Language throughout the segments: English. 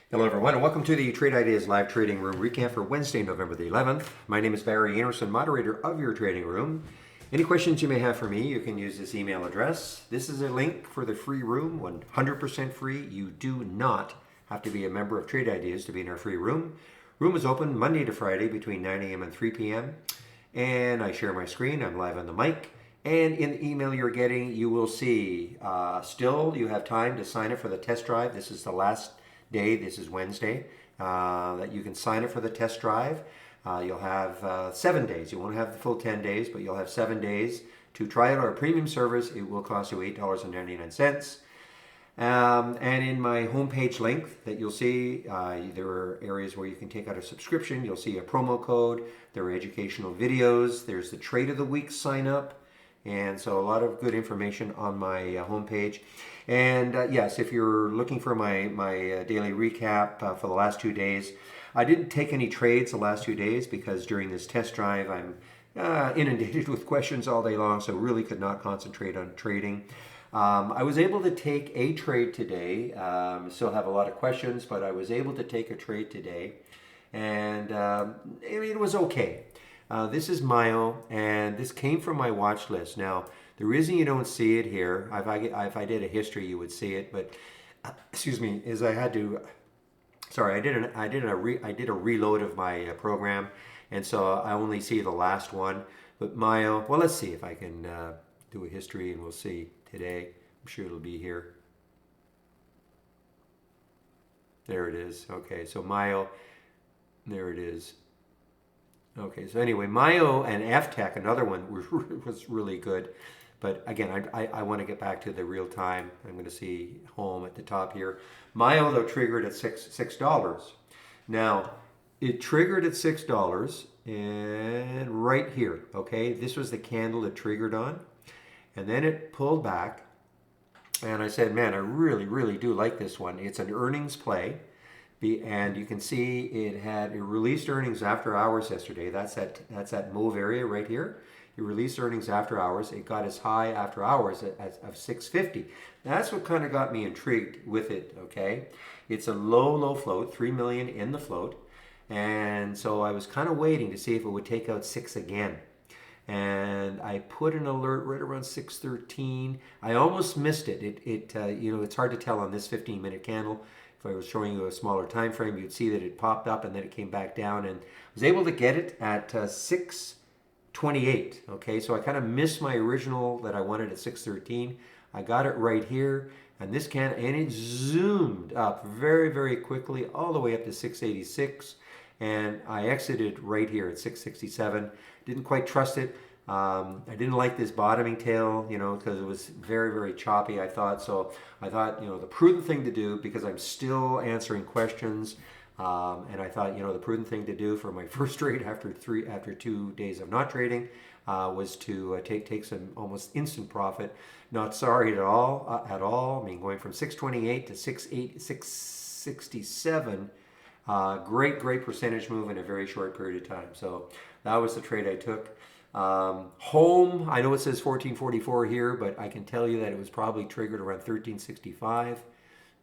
Hello, everyone, and welcome to the Trade Ideas Live Trading Room recap for Wednesday, November the 11th. My name is Barry Anderson, moderator of your trading room. Any questions you may have for me, you can use this email address. This is a link for the free room, 100% free. You do not have to be a member of Trade Ideas to be in our free room. Room is open Monday to Friday between 9 a.m. and 3 p.m. And I share my screen. I'm live on the mic. And in the email you're getting, you will see still you have time to sign up for the test drive. This is the last day. This is Wednesday that you can sign up for the test drive. You'll have 7 days. You won't have the full 10 days, but you'll have 7 days to try out our premium service. It will cost you $8.99. And in my homepage link that you'll see, there are areas where you can take out a subscription. You'll see a promo code. There are educational videos. There's the trade of the week sign up. And so a lot of good information on my homepage. And yes, if you're looking for my daily recap for the last 2 days, I didn't take any trades the last 2 days because during this test drive, I'm inundated with questions all day long, so really could not concentrate on trading. I was able to take a trade today. Still have a lot of questions, but I was able to take a trade today. And it was okay. This is Mayo, and this came from my watch list. Now, the reason you don't see it here, if I did a history, you would see it. But excuse me, is I had to. Sorry, I did a reload of my program, and so I only see the last one. But Mayo, well, let's see if I can do a history, and we'll see today. I'm sure it'll be here. There it is. Okay, so Mayo, there it is. Okay, so anyway, Mayo and F-Tech, another one, was really good. But again, I want to get back to the real time. I'm going to see home at the top here. Mayo, though, triggered at $6. Now, it triggered at $6 and right here, okay? This was the candle it triggered on. And then it pulled back. And I said, man, I really, really do like this one. It's an earnings play. And you can see it released earnings after hours yesterday. That's that mauve area right here. It released earnings after hours. It got as high after hours of 650. That's what kind of got me intrigued with it, okay? It's a low float, 3 million in the float. And so I was kind of waiting to see if it would take out 6 again. And I put an alert right around 6:13. I almost missed it. It's hard to tell on this 15-minute candle. If I was showing you a smaller time frame, you'd see that it popped up and then it came back down, and I was able to get it at 6:28. Okay, so I kind of missed my original that I wanted at 6:13. I got it right here, and it zoomed up very, very quickly all the way up to 686, and I exited right here at 667. Didn't quite trust it. I didn't like this bottoming tail, because it was very, very choppy, I thought. So I thought, the prudent thing to do, because I'm still answering questions, and I thought, the prudent thing to do for my first trade after 2 days of not trading was to take some almost instant profit. Not sorry at all. I mean, going from 628 to 667, great percentage move in a very short period of time. So that was the trade I took. Home, I know it says 1444 here, but I can tell you that it was probably triggered around 1365.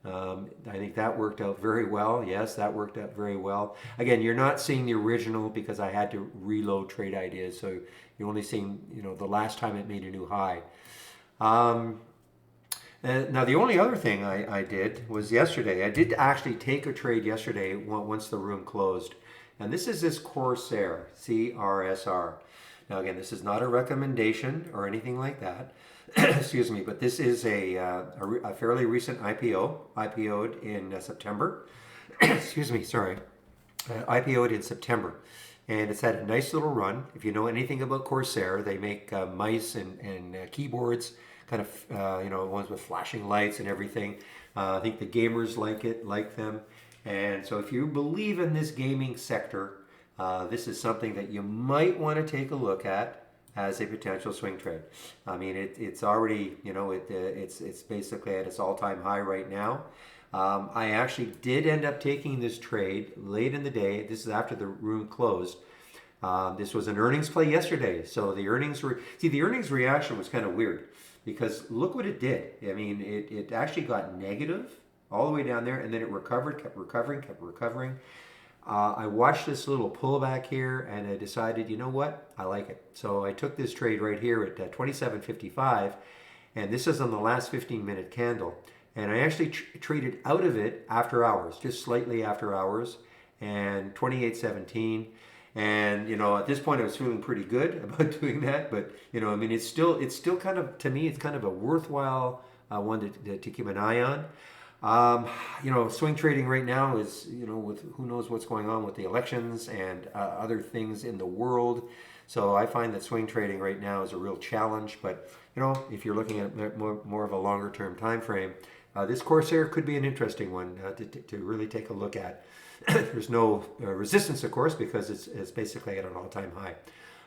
I think that worked out very well. Yes, that worked out very well. Again, you're not seeing the original because I had to reload Trade Ideas, so you're only seeing the last time it made a new high. Now, the only other thing I did was yesterday. I did actually take a trade yesterday once the room closed, and this is this Corsair, CRSR. Now, again, this is not a recommendation or anything like that. Excuse me, but this is a fairly recent IPO. IPO'd in September. Excuse me, sorry. IPO'd in September. And it's had a nice little run. If you know anything about Corsair, they make mice and keyboards, kind of, ones with flashing lights and everything. I think the gamers like them. And so if you believe in this gaming sector, this is something that you might want to take a look at as a potential swing trade. I mean, it's already, it's basically at its all-time high right now. I actually did end up taking this trade late in the day. This is after the room closed. This was an earnings play yesterday. So the earnings reaction was kind of weird because look what it did. I mean, it actually got negative all the way down there, and then it recovered, kept recovering, kept recovering. I watched this little pullback here, and I decided, you know what, I like it. So I took this trade right here at 27.55, and this is on the last 15-minute candle. And I actually traded out of it after hours, just slightly after hours, and 28.17. And at this point, I was feeling pretty good about doing that. But I mean, it's still kind of, to me, it's kind of a worthwhile one to keep an eye on. Swing trading right now is, with who knows what's going on with the elections and other things in the world. So I find that swing trading right now is a real challenge. But, if you're looking at more of a longer term time frame, this Corsair could be an interesting one to really take a look at. There's no resistance, of course, because it's basically at an all-time high.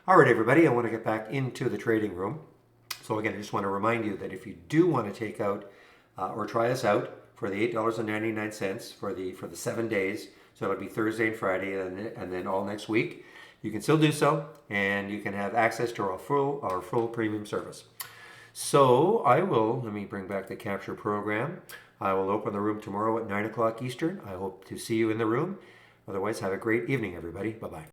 All right, everybody, I want to get back into the trading room. So again, I just want to remind you that if you do want to take out or try us out for the $8.99 for the 7 days, so it'll be Thursday and Friday, and then all next week, you can still do so, and you can have access to our full premium service. So let me bring back the capture program. I will open the room tomorrow at 9 o'clock Eastern. I hope to see you in the room. Otherwise, have a great evening, everybody. Bye-bye.